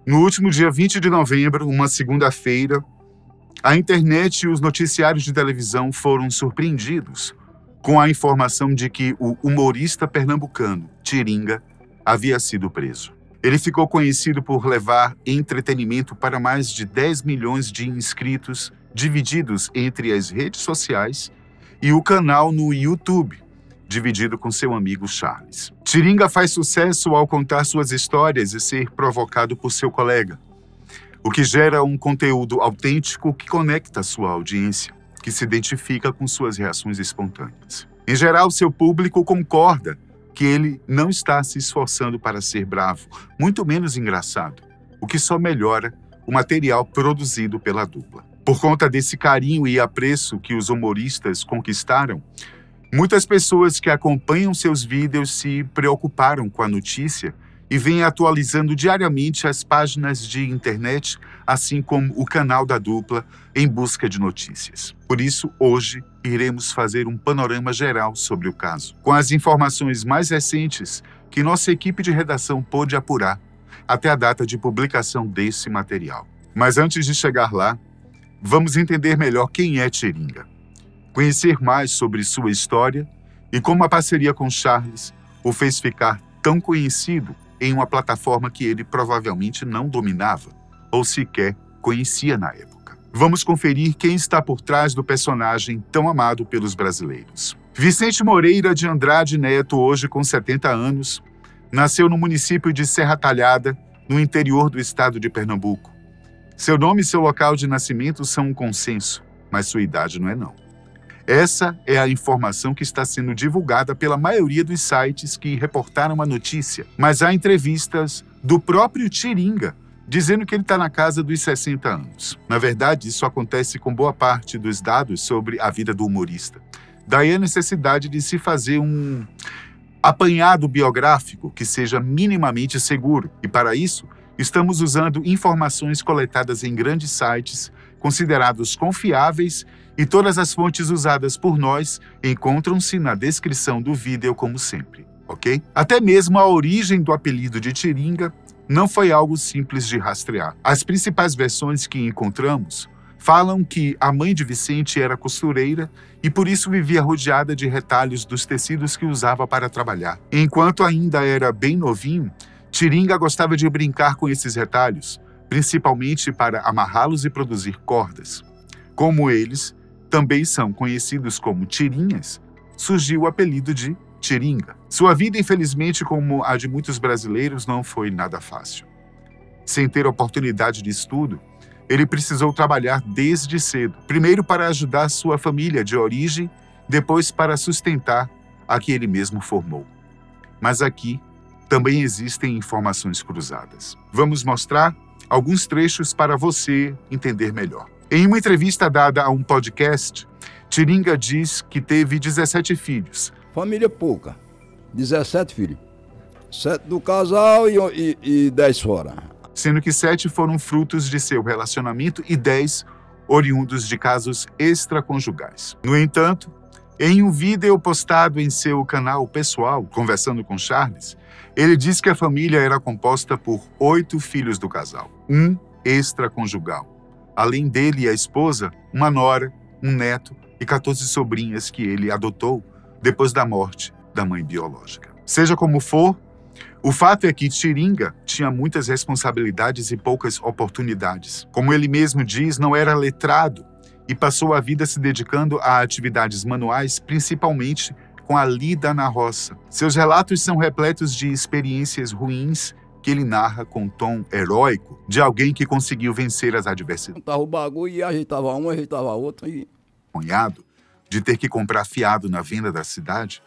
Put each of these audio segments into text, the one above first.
No último dia 20 de novembro, uma segunda-feira, a internet e os noticiários de televisão foram surpreendidos com a informação de que o humorista pernambucano Tiringa havia sido preso. Ele ficou conhecido por levar entretenimento para mais de 10 milhões de inscritos, divididos entre as redes sociais e o canal no YouTube, dividido com seu amigo Charles. Tiringa faz sucesso ao contar suas histórias e ser provocado por seu colega, o que gera um conteúdo autêntico que conecta sua audiência, que se identifica com suas reações espontâneas. Em geral, seu público concorda que ele não está se esforçando para ser bravo, muito menos engraçado, o que só melhora o material produzido pela dupla. Por conta desse carinho e apreço que os humoristas conquistaram, muitas pessoas que acompanham seus vídeos se preocuparam com a notícia e vêm atualizando diariamente as páginas de internet, assim como o canal da dupla, em busca de notícias. Por isso, hoje, iremos fazer um panorama geral sobre o caso, com as informações mais recentes que nossa equipe de redação pôde apurar até a data de publicação desse material. Mas antes de chegar lá, vamos entender melhor quem é Tiringa, conhecer mais sobre sua história e como a parceria com Charles o fez ficar tão conhecido em uma plataforma que ele provavelmente não dominava ou sequer conhecia na época. Vamos conferir quem está por trás do personagem tão amado pelos brasileiros. Vicente Moreira de Andrade Neto, hoje com 70 anos, nasceu no município de Serra Talhada, no interior do estado de Pernambuco. Seu nome e seu local de nascimento são um consenso, mas sua idade não é não. Essa é a informação que está sendo divulgada pela maioria dos sites que reportaram a notícia, mas há entrevistas do próprio Tiringa dizendo que ele está na casa dos 60 anos. Na verdade, isso acontece com boa parte dos dados sobre a vida do humorista. Daí a necessidade de se fazer um apanhado biográfico que seja minimamente seguro. E para isso, estamos usando informações coletadas em grandes sites, considerados confiáveis, e todas as fontes usadas por nós encontram-se na descrição do vídeo, como sempre, ok? Até mesmo a origem do apelido de Tiringa não foi algo simples de rastrear. As principais versões que encontramos falam que a mãe de Vicente era costureira e por isso vivia rodeada de retalhos dos tecidos que usava para trabalhar. Enquanto ainda era bem novinho, Tiringa gostava de brincar com esses retalhos, principalmente para amarrá-los e produzir cordas. Como eles também são conhecidos como tirinhas, surgiu o apelido de Tiringa. Sua vida, infelizmente, como a de muitos brasileiros, não foi nada fácil. Sem ter oportunidade de estudo, ele precisou trabalhar desde cedo, primeiro para ajudar sua família de origem, depois para sustentar a que ele mesmo formou. Mas aqui também existem informações cruzadas. Vamos mostrar alguns trechos para você entender melhor. Em uma entrevista dada a um podcast, Tiringa diz que teve 17 filhos. Família pouca, 17 filhos. 7 do casal e 10 fora. Sendo que 7 foram frutos de seu relacionamento e 10 oriundos de casos extraconjugais. No entanto, em um vídeo postado em seu canal pessoal, conversando com Charles, ele diz que a família era composta por 8 filhos do casal, um extraconjugal. Além dele e a esposa, uma nora, um neto e 14 sobrinhas que ele adotou depois da morte da mãe biológica. Seja como for, o fato é que Tiringa tinha muitas responsabilidades e poucas oportunidades. Como ele mesmo diz, não era letrado e passou a vida se dedicando a atividades manuais, principalmente com a lida na roça. Seus relatos são repletos de experiências ruins que ele narra com tom heróico de alguém que conseguiu vencer as adversidades. Montava o bagulho e ajeitava um, ajeitava outro e... Cunhado de ter que comprar fiado na venda da cidade.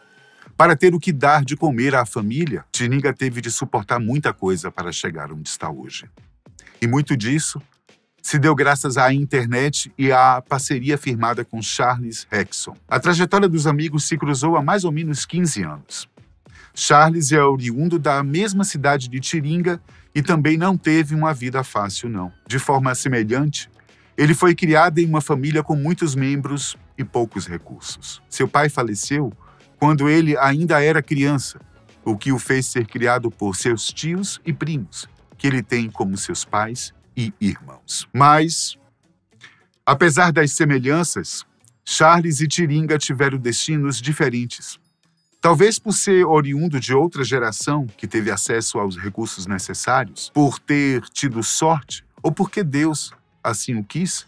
Para ter o que dar de comer à família, Tiringa teve de suportar muita coisa para chegar onde está hoje. E muito disso se deu graças à internet e à parceria firmada com Charles Hexon. A trajetória dos amigos se cruzou há mais ou menos 15 anos. Charles é oriundo da mesma cidade de Tiringa e também não teve uma vida fácil, não. De forma semelhante, ele foi criado em uma família com muitos membros e poucos recursos. Seu pai faleceu quando ele ainda era criança, o que o fez ser criado por seus tios e primos, que ele tem como seus pais e irmãos. Mas, apesar das semelhanças, Charles e Tiringa tiveram destinos diferentes. Talvez por ser oriundo de outra geração que teve acesso aos recursos necessários, por ter tido sorte ou porque Deus assim o quis,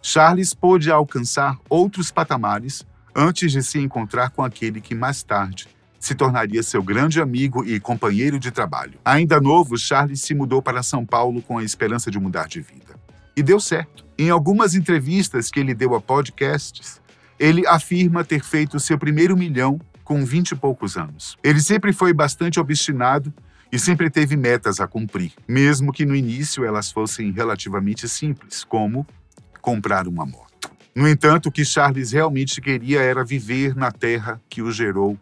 Charles pôde alcançar outros patamares antes de se encontrar com aquele que mais tarde se tornaria seu grande amigo e companheiro de trabalho. Ainda novo, Charles se mudou para São Paulo com a esperança de mudar de vida. E deu certo. Em algumas entrevistas que ele deu a podcasts, ele afirma ter feito seu primeiro milhão com 20 e poucos anos. Ele sempre foi bastante obstinado e sempre teve metas a cumprir, mesmo que no início elas fossem relativamente simples, como comprar uma moto. No entanto, o que Charles realmente queria era viver na terra que o gerou,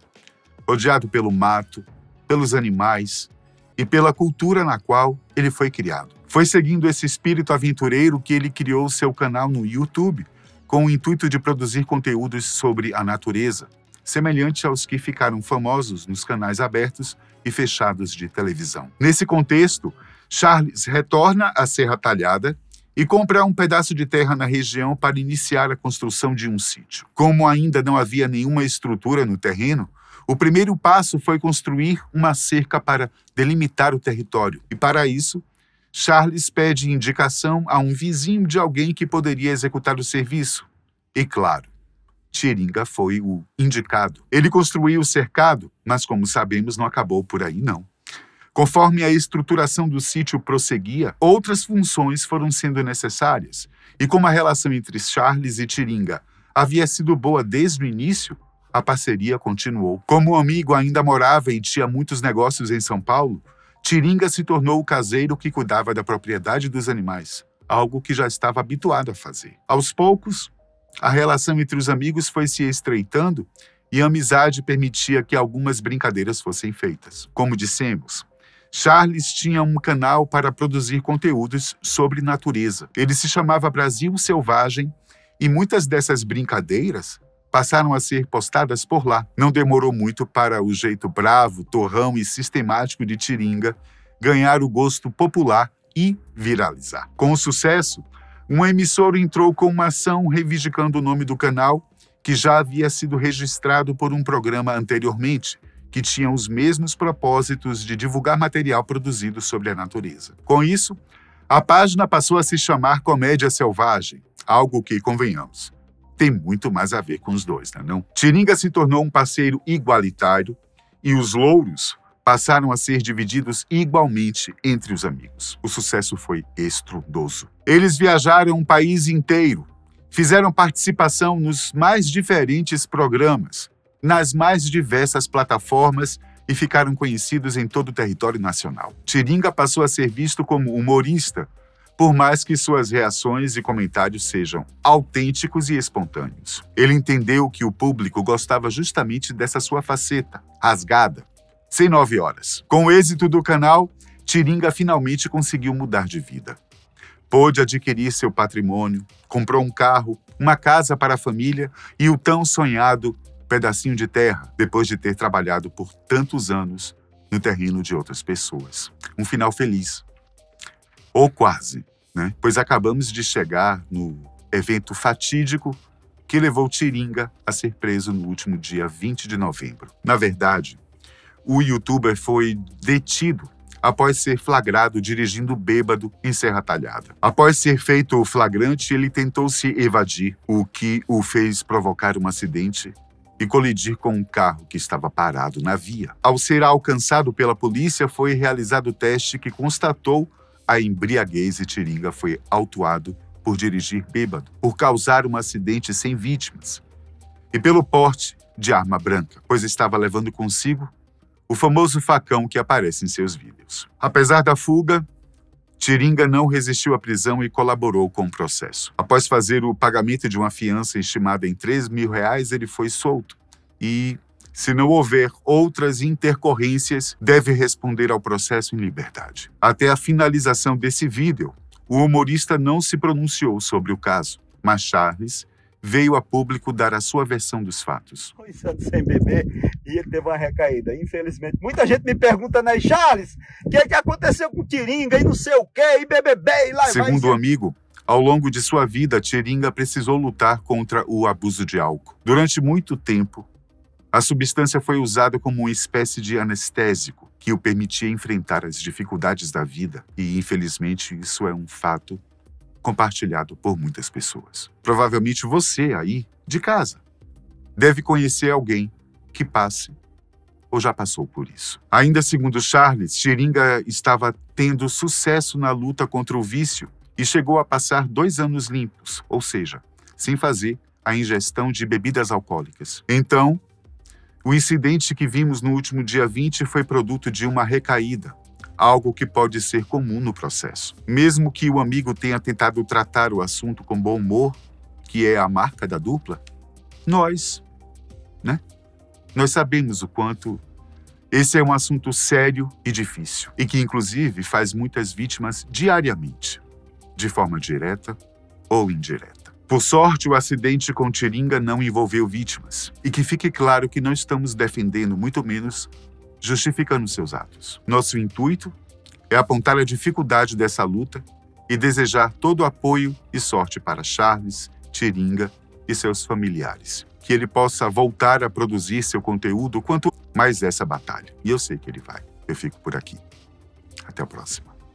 rodeado pelo mato, pelos animais e pela cultura na qual ele foi criado. Foi seguindo esse espírito aventureiro que ele criou seu canal no YouTube, com o intuito de produzir conteúdos sobre a natureza, semelhante aos que ficaram famosos nos canais abertos e fechados de televisão. Nesse contexto, Charles retorna à Serra Talhada e compra um pedaço de terra na região para iniciar a construção de um sítio. Como ainda não havia nenhuma estrutura no terreno, o primeiro passo foi construir uma cerca para delimitar o território. E para isso, Charles pede indicação a um vizinho de alguém que poderia executar o serviço. E claro, Tiringa foi o indicado. Ele construiu o cercado, mas como sabemos, não acabou por aí não. Conforme a estruturação do sítio prosseguia, outras funções foram sendo necessárias. E como a relação entre Charles e Tiringa havia sido boa desde o início, a parceria continuou. Como o amigo ainda morava e tinha muitos negócios em São Paulo, Tiringa se tornou o caseiro que cuidava da propriedade dos animais, algo que já estava habituado a fazer. Aos poucos, a relação entre os amigos foi se estreitando e a amizade permitia que algumas brincadeiras fossem feitas. Como dissemos, Charles tinha um canal para produzir conteúdos sobre natureza. Ele se chamava Brasil Selvagem e muitas dessas brincadeiras passaram a ser postadas por lá. Não demorou muito para o jeito bravo, torrão e sistemático de Tiringa ganhar o gosto popular e viralizar. Com o sucesso, uma emissora entrou com uma ação reivindicando o nome do canal, que já havia sido registrado por um programa anteriormente, que tinha os mesmos propósitos de divulgar material produzido sobre a natureza. Com isso, a página passou a se chamar Comédia Selvagem, algo que, convenhamos, tem muito mais a ver com os dois, não? Tiringa se tornou um parceiro igualitário e os louros passaram a ser divididos igualmente entre os amigos. O sucesso foi estrondoso. Eles viajaram um país inteiro, fizeram participação nos mais diferentes programas, nas mais diversas plataformas e ficaram conhecidos em todo o território nacional. Tiringa passou a ser visto como humorista, por mais que suas reações e comentários sejam autênticos e espontâneos. Ele entendeu que o público gostava justamente dessa sua faceta, rasgada, sem 9 horas. Com o êxito do canal, Tiringa finalmente conseguiu mudar de vida. Pôde adquirir seu patrimônio, comprou um carro, uma casa para a família e o tão sonhado pedacinho de terra, depois de ter trabalhado por tantos anos no terreno de outras pessoas. Um final feliz. Ou quase, né? Pois acabamos de chegar no evento fatídico que levou Tiringa a ser preso no último dia 20 de novembro. Na verdade, o youtuber foi detido após ser flagrado dirigindo bêbado em Serra Talhada. Após ser feito o flagrante, ele tentou se evadir, o que o fez provocar um acidente e colidir com um carro que estava parado na via. Ao ser alcançado pela polícia, foi realizado o teste que constatou a embriaguez e Tiringa foi autuado por dirigir bêbado, por causar um acidente sem vítimas e pelo porte de arma branca, pois estava levando consigo o famoso facão que aparece em seus vídeos. Apesar da fuga, Tiringa não resistiu à prisão e colaborou com o processo. Após fazer o pagamento de uma fiança estimada em R$3.000, ele foi solto e, se não houver outras intercorrências, deve responder ao processo em liberdade. Até a finalização desse vídeo, o humorista não se pronunciou sobre o caso, mas Charles veio a público dar a sua versão dos fatos. 2 anos sem beber e ele teve uma recaída, infelizmente. Muita gente me pergunta, né, Charles, o que é que aconteceu com Tiringa e não sei o quê, e BBB, e lá vai. Segundo o amigo, ao longo de sua vida, Tiringa precisou lutar contra o abuso de álcool. Durante muito tempo, a substância foi usada como uma espécie de anestésico que o permitia enfrentar as dificuldades da vida e, infelizmente, isso é um fato compartilhado por muitas pessoas. Provavelmente você aí, de casa, deve conhecer alguém que passe ou já passou por isso. Ainda segundo Charles, Tiringa estava tendo sucesso na luta contra o vício e chegou a passar 2 anos limpos, ou seja, sem fazer a ingestão de bebidas alcoólicas. Então, o incidente que vimos no último dia 20 foi produto de uma recaída, algo que pode ser comum no processo. Mesmo que o amigo tenha tentado tratar o assunto com bom humor, que é a marca da dupla, nós sabemos o quanto esse é um assunto sério e difícil, e que inclusive faz muitas vítimas diariamente, de forma direta ou indireta. Por sorte, o acidente com Tiringa não envolveu vítimas, e que fique claro que não estamos defendendo, muito menos justificando seus atos. Nosso intuito é apontar a dificuldade dessa luta e desejar todo o apoio e sorte para Charles, Tiringa e seus familiares. Que ele possa voltar a produzir seu conteúdo quanto mais essa batalha. E eu sei que ele vai. Eu fico por aqui. Até a próxima.